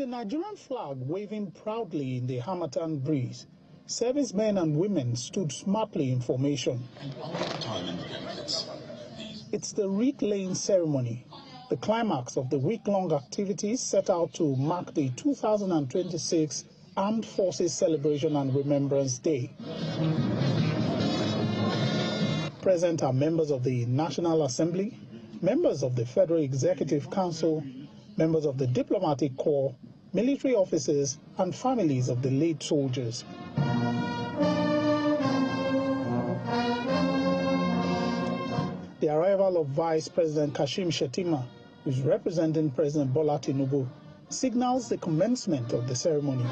the Nigerian flag waving proudly in the Harmattan breeze, servicemen and women stood smartly in formation. It's the wreath laying ceremony, the climax of the week-long activities set out to mark the 2026 Armed Forces Celebration and Remembrance Day. Present are members of the National Assembly, members of the Federal Executive Council, members of the Diplomatic Corps, military officers, and families of the late soldiers. The arrival of Vice President Kashim Shettima, who is representing President Bola Tinubu, signals the commencement of the ceremony.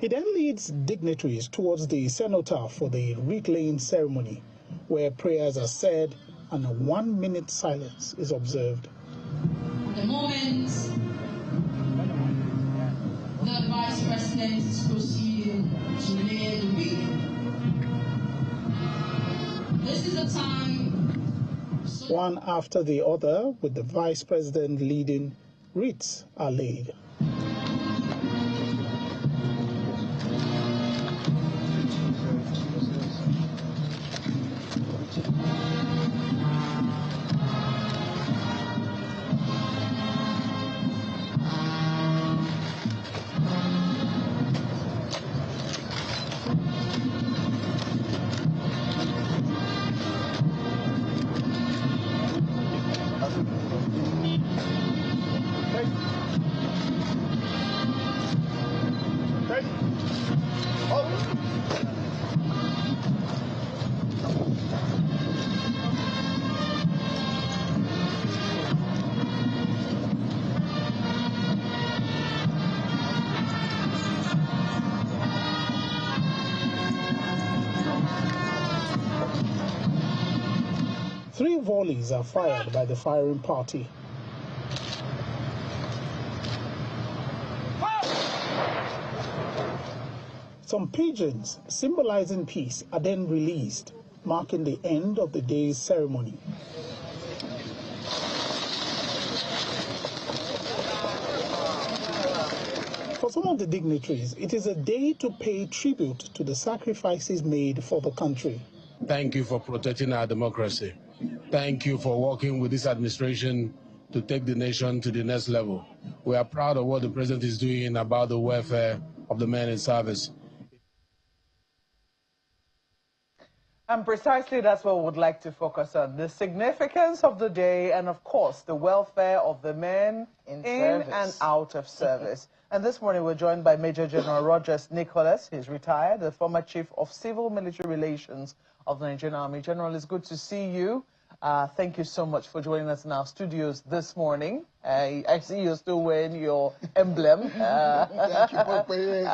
He then leads dignitaries towards the cenotaph for the wreath-laying ceremony, where prayers are said and a 1-minute silence is observed. The moment the Vice President is proceeding to lay the wreath. This is a time. One after the other, with the Vice President leading, wreaths are laid. Three volleys are fired by the firing party. Some pigeons symbolizing peace are then released, marking the end of the day's ceremony. For some of the dignitaries, it is a day to pay tribute to the sacrifices made for the country. Thank you for protecting our democracy. Thank you for working with this administration to take the nation to the next level. We are proud of what the president is doing about the welfare of the men in service. And precisely that's what we would like to focus on, the significance of the day and, of course, the welfare of the men in and out of service. And this morning we're joined by Major General Rogers Nicholas. He's retired, the former Chief of Civil Military Relations of the Nigerian Army. General, it's good to see you. Thank you so much for joining us in our studios this morning. I see you're still wearing your emblem. Thank you for playing.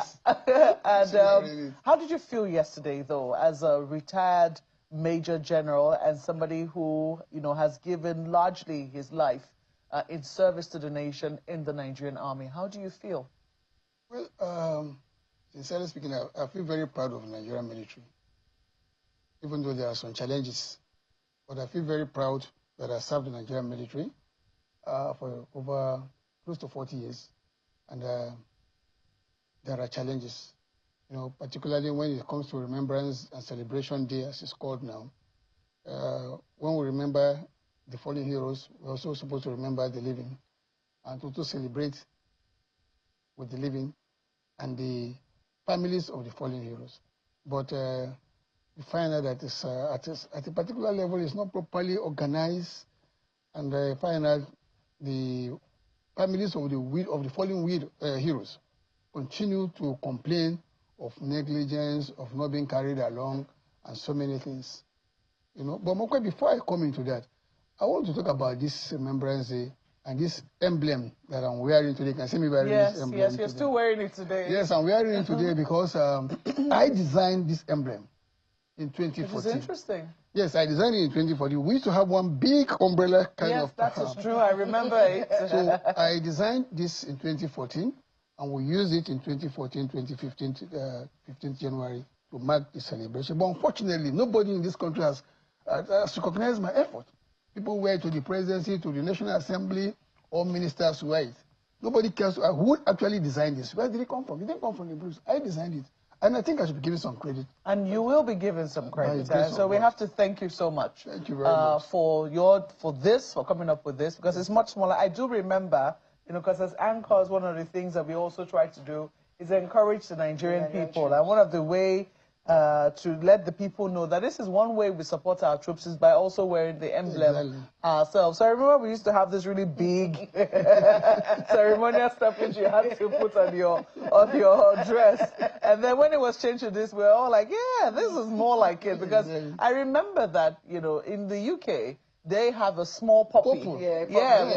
And how did you feel yesterday, though, as a retired Major General and somebody who, has given largely his life in service to the nation in the Nigerian Army? How do you feel? Well, sincerely speaking, I feel very proud of the Nigerian military, even though there are some challenges. But I feel very proud that I served the Nigerian military for over close to 40 years. And there are challenges, particularly when it comes to Remembrance and Celebration Day, as it's called now. When we remember the fallen heroes, we're also supposed to remember the living and to celebrate with the living and the families of the fallen heroes. But you find out that it's, at a particular level, it's not properly organized, and I find out the families of the fallen heroes continue to complain of negligence, of not being carried along, and so many things. But before I come into that, I want to talk about this Remembrance Day and this emblem that I'm wearing today. Can you see me wearing this emblem? Yes, you're still wearing it today. Yes, I'm wearing it today because I designed this emblem in 2014. Which is interesting. Yes, I designed it in 2014. We used to have one big umbrella kind of. Yes, that is true. I remember it. So I designed this in 2014, and we used it in 2014, 2015, 15th January to mark the celebration. But unfortunately, nobody in this country has recognized my effort. People wear it to the presidency, to the National Assembly, all ministers wear it. Nobody cares who actually designed this. Where did it come from? It didn't come from the Bruce. I designed it. And I think I should be given some credit. And you will be given some credit. So we have to thank you so much. Thank you very much. For coming up with this, because it's much smaller. I do remember, because as anchors, one of the things that we also try to do is encourage the Nigerian people. And one of the way to let the people know that this is one way we support our troops is by also wearing the emblem ourselves. So I remember we used to have this really big ceremonial stuff which you had to put on your dress. And then when it was changed to this, we were all like, yeah, this is more like it. Because I remember that, in the UK, they have a small poppy,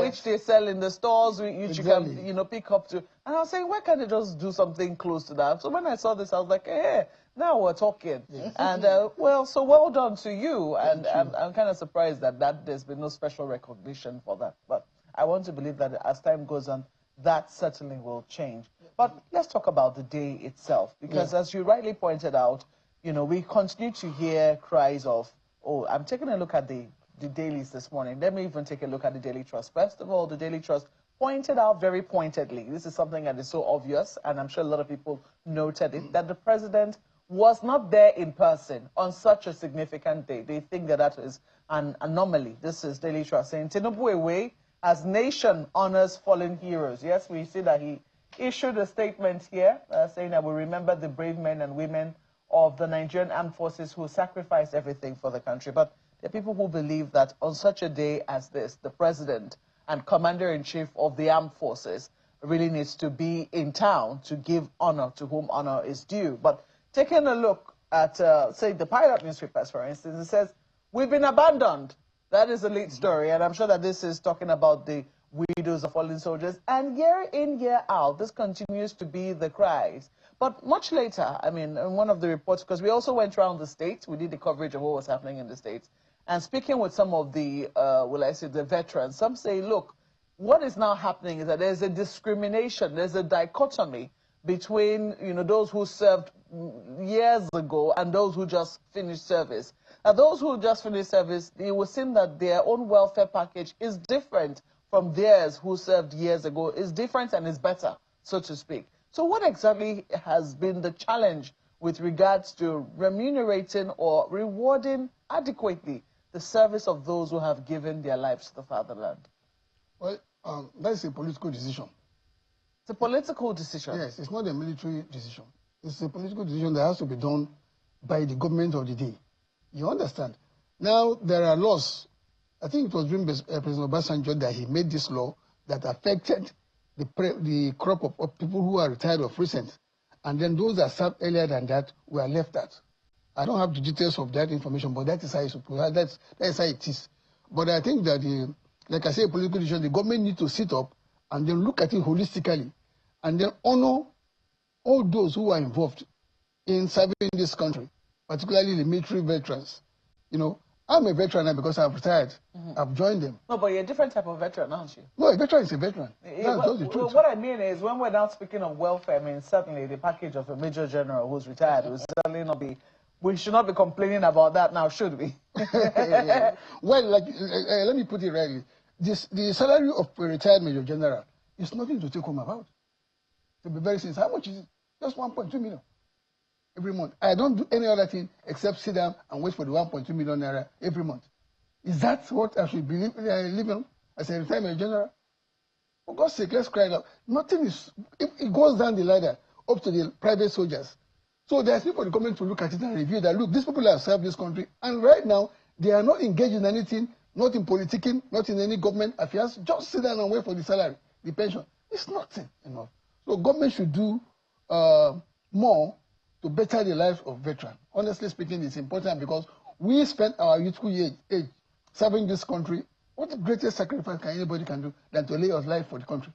which they sell in the stores, which you can, pick up to. And I was saying, why can't they just do something close to that? So when I saw this, I was like, hey, now we're talking. And so well done to you. And I'm kind of surprised that there's been no special recognition for that. But I want to believe that as time goes on, that certainly will change. But let's talk about the day itself. Because as you rightly pointed out, we continue to hear cries of, oh, I'm taking a look at the dailies this morning. Let me even take a look at the Daily Trust. First of all, the Daily Trust pointed out very pointedly, this is something that is so obvious, and I'm sure a lot of people noted it, that the president was not there in person on such a significant day. They think that is an anomaly. This is Daily Trust saying, Tinubu away as nation honors fallen heroes. Yes, we see that he issued a statement here saying that we remember the brave men and women of the Nigerian armed forces who sacrificed everything for the country. But there are people who believe that on such a day as this, the president and commander-in-chief of the armed forces really needs to be in town to give honor to whom honor is due. But taking a look at, say, the Pilot newspapers, for instance, it says, we've been abandoned. That is the lead story, and I'm sure that this is talking about the widows of fallen soldiers. And year in, year out, this continues to be the cries. But much later, I mean, in one of the reports, because we also went around the States, we did the coverage of what was happening in the States, and speaking with some of the, the veterans, some say, look, what is now happening is that there's a discrimination, there's a dichotomy between, those who served years ago and those who just finished service. Now, those who just finished service, it would seem that their own welfare package is different from theirs who served years ago. It's different and it's better, so to speak. So what exactly has been the challenge with regards to remunerating or rewarding adequately the service of those who have given their lives to the fatherland? Well, that's a political decision. It's a political decision? Yes, it's not a military decision. It's a political decision that has to be done by the government of the day. You understand? Now, there are laws. I think it was during President Obasanjo that he made this law that affected the crop of people who are retired of recent. And then those that served earlier than that were left out. I don't have the details of that information, but that is how it is. But I think that, like I say, political decision, the government needs to sit up and then look at it holistically and then honor all those who are involved in serving this country, particularly the military veterans. I'm a veteran now because I've retired. I've joined them. No, but you're a different type of veteran, aren't you? No, a veteran is a veteran. That's the truth. What I mean is, when we're now speaking of welfare, I mean, certainly the package of a major general who's retired will certainly not be... We should not be complaining about that now, should we? Well, let me put it rightly. The salary of a retired major general is nothing to take home about. To be very serious, how much is it? Just 1.2 million every month. I don't do any other thing except sit down and wait for the 1.2 million naira every month. Is that what I should be living as a retired major general? For God's sake, let's cry out. Nothing is... It goes down the ladder up to the private soldiers. So there's people in the government to look at it and review that, look, these people have served this country, and right now, they are not engaged in anything, not in politicking, not in any government affairs, just sit down and wait for the salary, the pension. It's nothing enough. So government should do more to better the lives of veterans. Honestly speaking, it's important because we spent our youthful age serving this country. What the greatest sacrifice can anybody can do than to lay your life for the country?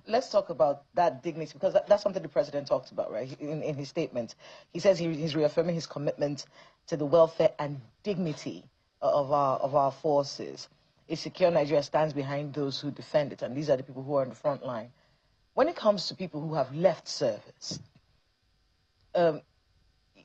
Let's talk about that dignity, because that's something the president talked about, right, in his statement. He says he's reaffirming his commitment to the welfare and dignity of our forces. A secure Nigeria stands behind those who defend it, and these are the people who are on the front line. When it comes to people who have left service,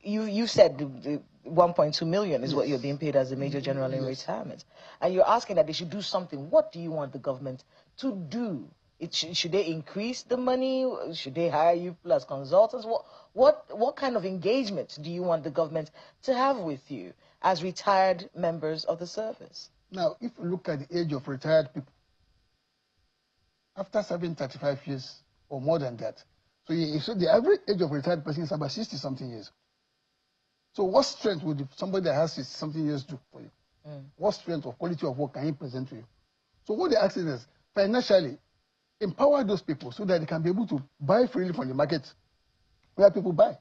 you said the 1.2 million is what you're being paid as a major general in retirement, and you're asking that they should do something. What do you want the government to do? Should they increase the money? Should they hire you plus consultants? What kind of engagement do you want the government to have with you as retired members of the service? Now, if you look at the age of retired people, after serving 35 years or more than that, so the average age of retired person is about 60-something years. So what strength would somebody that has 60-something years do for you? What strength or quality of work can he present to you? So what they're asking is, financially, empower those people so that they can be able to buy freely from the market where people buy.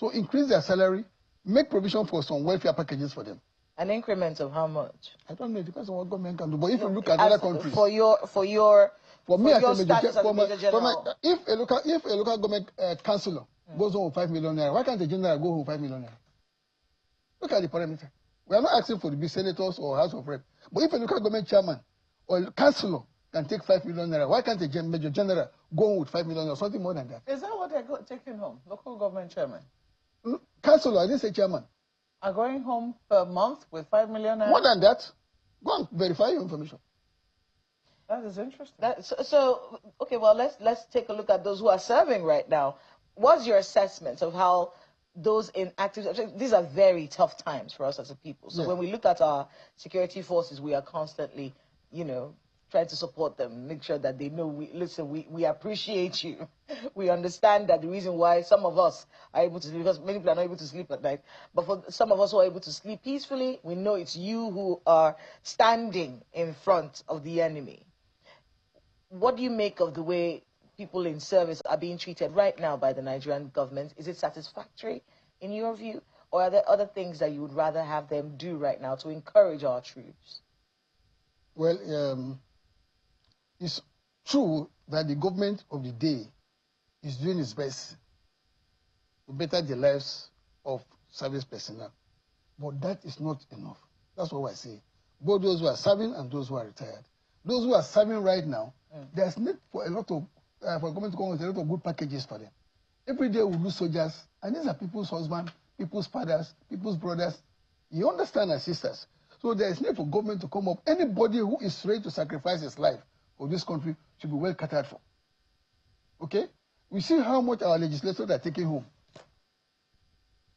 So increase their salary, make provision for some welfare packages for them. An increment of how much? I don't know, it depends on what government can do. But if you look at other countries, for me as a status as a major general, if a local government councillor goes home with 5 million naira, why can't the general go home with 5 million naira? Look at the parameter. We are not asking for the big senators or House of Rep. But if a local government chairman or councillor can take 5 million naira, why can't the major general go home with 5 million or something more than that? Is that what they're taking home? Local government chairman? Councillor, I didn't say chairman. Are going home per month with 5 million naira? More than that. Go and verify your information. That is interesting. Okay, well, let's take a look at those who are serving right now. What's your assessment of how those in active... These are very tough times for us as a people. So when we look at our security forces, we are constantly, trying to support them, make sure that they know, we appreciate you. We understand that the reason why some of us are able to sleep, because many people are not able to sleep at night, but for some of us who are able to sleep peacefully, we know it's you who are standing in front of the enemy. What do you make of the way people in service are being treated right now by the Nigerian government? Is it satisfactory in your view? Or are there other things that you would rather have them do right now to encourage our troops? Well, it's true that the government of the day is doing its best to better the lives of service personnel. But that is not enough. That's what I say. Both those who are serving and those who are retired. Those who are serving right now, there's need for a lot of, for government to come with a lot of good packages for them. Every day we lose soldiers, and these are people's husbands, people's fathers, people's brothers. You understand, our sisters. So there is need for government to come up. Anybody who is ready to sacrifice his life for this country should be well catered for. Okay? We see how much our legislators are taking home.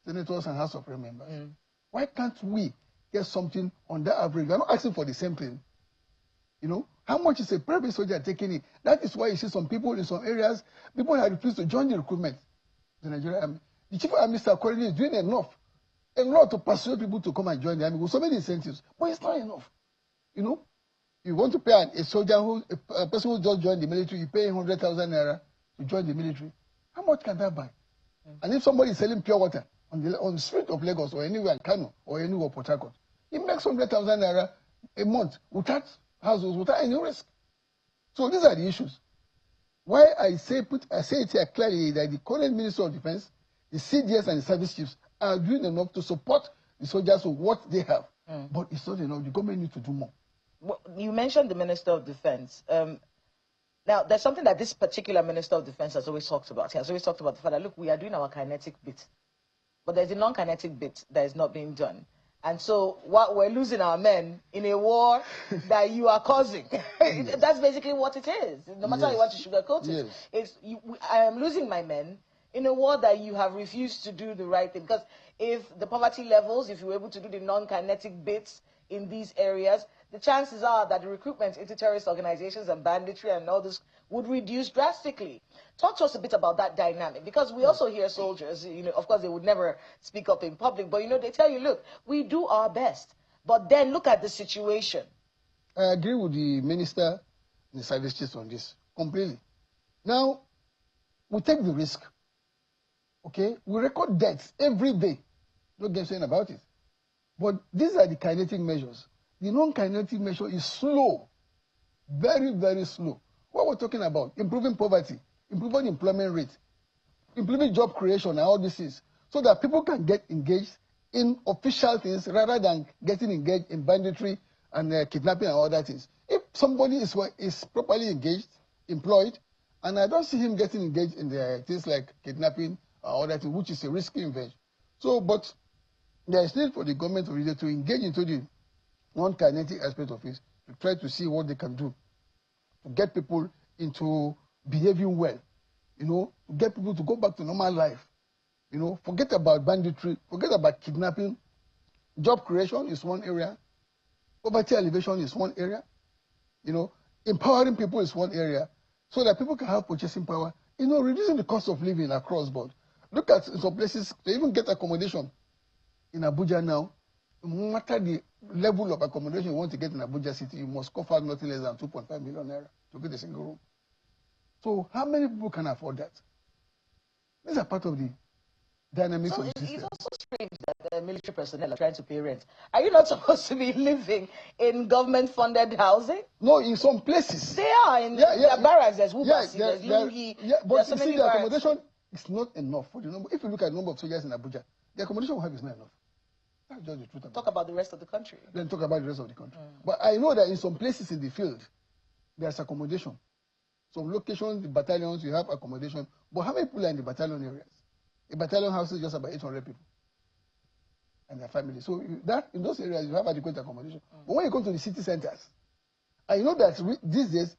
Senators and House of Rep members. Why can't we get something on that average? We are not asking for the same thing. How much is a private soldier taking in? That is why you see some people in some areas, people have refused to join the recruitment. The Nigerian Army. The Chief of Army Staff currently is doing a lot to persuade people to come and join the army with so many incentives. But it's not enough. You want to pay a soldier a person who just joined the military, you pay 100,000 naira to join the military. How much can that buy? And if somebody is selling pure water on the street of Lagos or anywhere in Kano or anywhere in Port Harcourt, he makes 100,000 naira a month without households, without any risk. So these are the issues. Why I say it here clearly that the current Minister of Defense, the CDS and the service chiefs are doing enough to support the soldiers with what they have. But it's not enough. The government needs to do more. Well, you mentioned the Minister of Defense. Now, there's something that this particular Minister of Defense has always talked about. He has always talked about the fact that, look, we are doing our kinetic bit, but there's a non-kinetic bit that is not being done. And so we're losing our men in a war that you are causing. That's basically what it is. No matter how you want to sugarcoat it. I am losing my men in a war that you have refused to do the right thing. Because if the poverty levels, if you were able to do the non-kinetic bits in these areas, the chances are that the recruitment into terrorist organizations and banditry and all this would reduce drastically. Talk to us a bit about that dynamic, because we also hear soldiers, of course they would never speak up in public, but they tell you, look, we do our best, but then look at the situation. I agree with the minister and the service chiefs on this completely. Now, we take the risk. Okay? We record deaths every day. No game saying about it. But these are the kinetic measures. The non-kinetic measure is slow. Very, very slow. What we're talking about, improving poverty, improving employment rate, improving job creation and all these things, so that people can get engaged in official things rather than getting engaged in banditry and kidnapping and other things. If somebody is properly engaged, employed, and I don't see him getting engaged in the things like kidnapping or other things, which is a risky invention. So, but there is need for the government of Nigeria to engage into the non-kinetic aspect of it, to try to see what they can do to get people into behaving well, to get people to go back to normal life. Forget about banditry, forget about kidnapping. Job creation is one area. Poverty alleviation is one area. Empowering people is one area, so that people can have purchasing power. Reducing the cost of living across board. Look at some places, to even get accommodation in Abuja now, no matter the level of accommodation you want to get in Abuja city, you must cough out nothing less than 2.5 million naira to get a single room. So how many people can afford that? These are part of the dynamics of the system. It's also strange that the military personnel are trying to pay rent. Are you not supposed to be living in government-funded housing? No, in some places. They are. In their barracks, there's Wubasi, there's Lungi. But so you see, the accommodation is not enough for the number. If you look at the number of soldiers in Abuja, the accommodation we have is not enough. That's just the truth. Talk about the rest of the country. Then talk about the rest of the country. But I know that in some places in the field, there's accommodation. Some locations, the battalions, you have accommodation. But how many people are in the battalion areas? A battalion houses just about 800 people and their families. So in those areas, you have adequate accommodation. But when you come to the city centers, and you know that these days,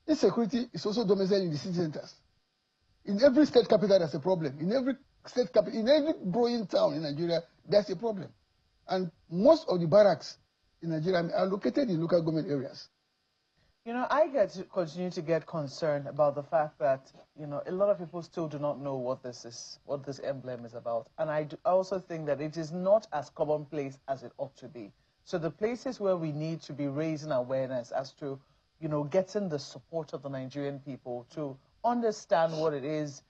insecurity is also domiciled in the city centers. In every state capital, there's a problem. In every state capital, in every growing town in Nigeria, there's a problem. And most of the barracks in Nigeria are located in local government areas. I continue to get concerned about the fact that, a lot of people still do not know what this emblem is about. And I also think that it is not as commonplace as it ought to be. So the places where we need to be raising awareness as to, getting the support of the Nigerian people to understand what it is,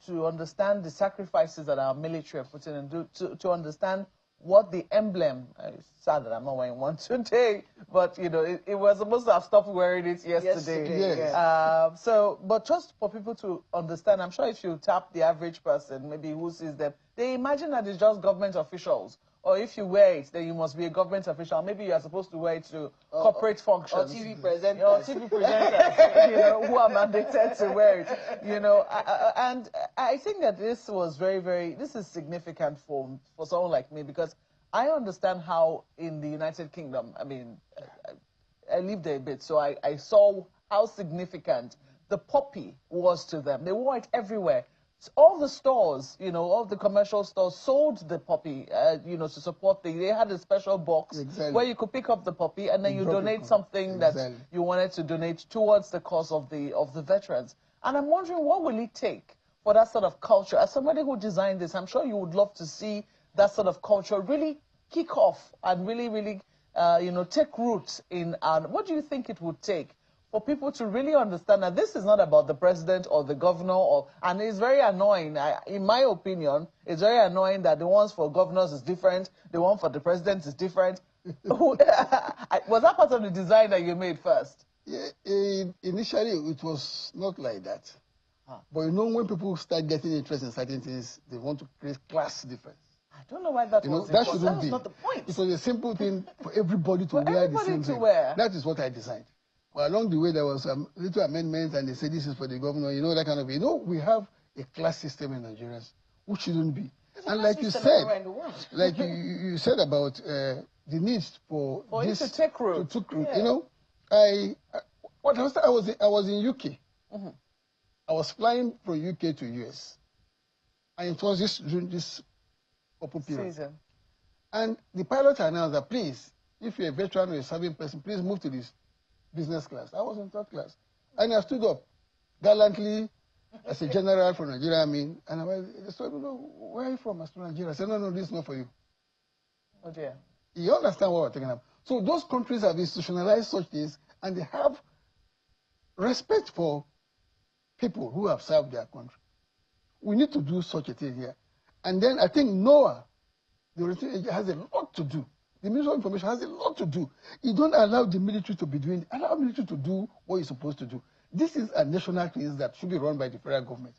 to understand the sacrifices that our military are putting in, to understand what the emblem, it's sad that I'm not wearing one today, but it was supposed to have stopped wearing it yesterday. Yes. But just for people to understand, I'm sure if you tap the average person, maybe who sees them, they imagine that it's just government officials. Or if you wear it, then you must be a government official. Maybe you are supposed to wear it to corporate functions. Or TV presenters. Who are mandated to wear it. And I think that this was this is significant for someone like me, because I understand how in the United Kingdom, I lived there a bit, so I saw how significant the poppy was to them. They wore it everywhere. All the stores, all the commercial stores sold the poppy, to support they had a special box where you could pick up the poppy and then you donate something that you wanted to donate towards the cause of the veterans. And I'm wondering, what will it take for that sort of culture? As somebody who designed this, I'm sure you would love to see that sort of culture really kick off and really, take roots in. What do you think it would take for people to really understand that this is not about the president or the governor, and it's very annoying. In my opinion, it's very annoying that the ones for governors is different, the one for the president is different. Was that part of the design that you made first? Yeah, initially it was not like that. But when people start getting interested in certain things, they want to create class difference. I don't know why that was that shouldn't that was be. not the point. It was a simple thing for everybody to wear the same thing. That is what I designed. Well, along the way, there was some little amendments, and they said this is for the governor, that kind of. We have a class system in Nigeria, which shouldn't be. And like you said, you said about the needs for this to take root. I was in UK. I was flying from UK to US, and it was during this open period. Season. And the pilot announced that, please, if you're a veteran or a serving person, please move to this business class. I was in third class. And I stood up gallantly as a general from Nigeria, and I said, where are you from? I said, Nigeria. I said, no, this is not for you. Oh, dear. You understand what we're talking about? So those countries have institutionalized such things, and they have respect for people who have served their country. We need to do such a thing here. And then I think NOAA, the military agency, has a lot to do. The Ministry of Information has a lot to do. You don't allow the military to be doing, allow the military to do what it's supposed to do. This is a national thing that should be run by the federal government.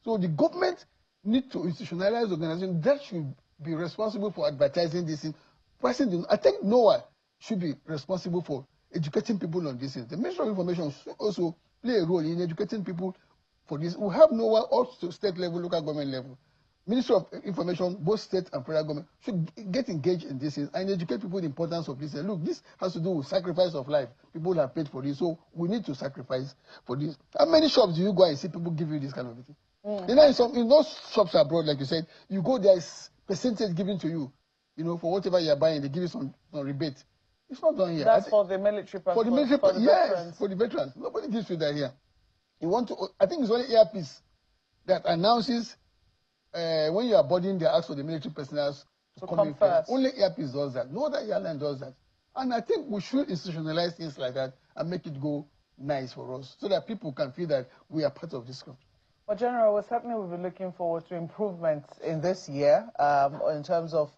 So the government needs to institutionalize organizations that should be responsible for advertising this thing. I think NOAA should be responsible for educating people on this thing. The Ministry of Information should also play a role in educating people for this. We have NOAA also state level, local government level. Ministry of Information, both state and federal government, should get engaged in this and educate people the importance of this. And look, this has to do with sacrifice of life. People have paid for this, so we need to sacrifice for this. How many shops do you go and see people give you this kind of thing? You know, in those shops abroad, like you said, you go, there is percentage given to you. You know, for whatever you are buying, they give you some rebate. It's not done here. That's for the military personnel. For the military, for the veterans. For the veterans. Nobody gives you that here. You want to? I think it's only earpiece that announces when you are boarding, they ask for the military personnel to come in first. Only earpiece does that. No other airline does that. And I think we should institutionalize things like that and make it go nice for us, so that people can feel that we are part of this country. Well, General, we're certainly will be looking forward to improvements in this year in terms of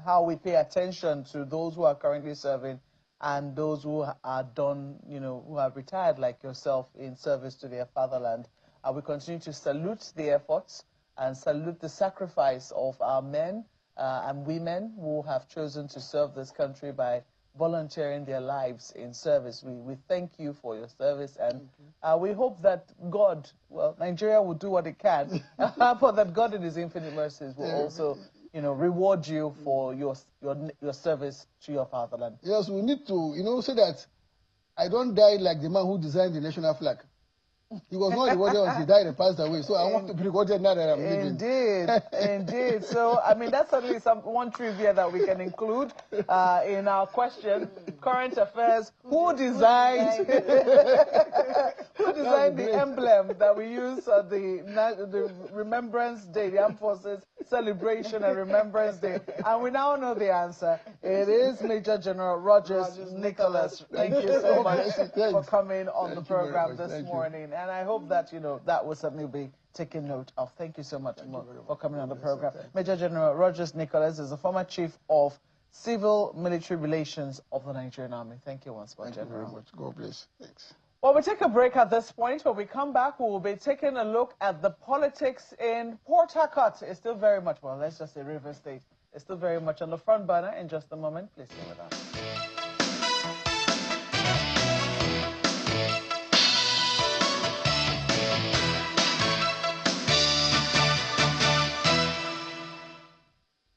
how we pay attention to those who are currently serving and those who are done, you know, who have retired like yourself in service to their fatherland. We continue to salute the efforts and salute the sacrifice of our men and women who have chosen to serve this country by volunteering their lives in service. We thank you for your service, and we hope that God, well, Nigeria will do what it can, but that God in his infinite mercies will also, you know, reward you for your service to your fatherland. Yes, we need to, you know, so that I don't die like the man who designed the national flag. He was not rewarded until he died and passed away. So I want to be rewarded now that I'm living. Indeed, indeed. So, I mean, that's certainly one trivia that we can include in our question. Current affairs. Who designed the emblem that we use at the Remembrance Day, the Armed Forces Celebration and Remembrance Day? And we now know the answer. It is Major General Rogers Nicholas. Thank you so much for coming on the program this morning. And I hope that, you know, that will certainly be taken note of. Thank you so much for coming on the program. Major General Rogers Nicholas is the former Chief of Civil Military Relations of the Nigerian Army. Thank you once more, General. Thank you very much. God bless. Thanks. Well, we take a break at this point. When we come back, we will be taking a look at the politics in Port Harcourt. It's still very much, well, let's just say River State. It's still very much on the front burner. In just a moment, please stay with us.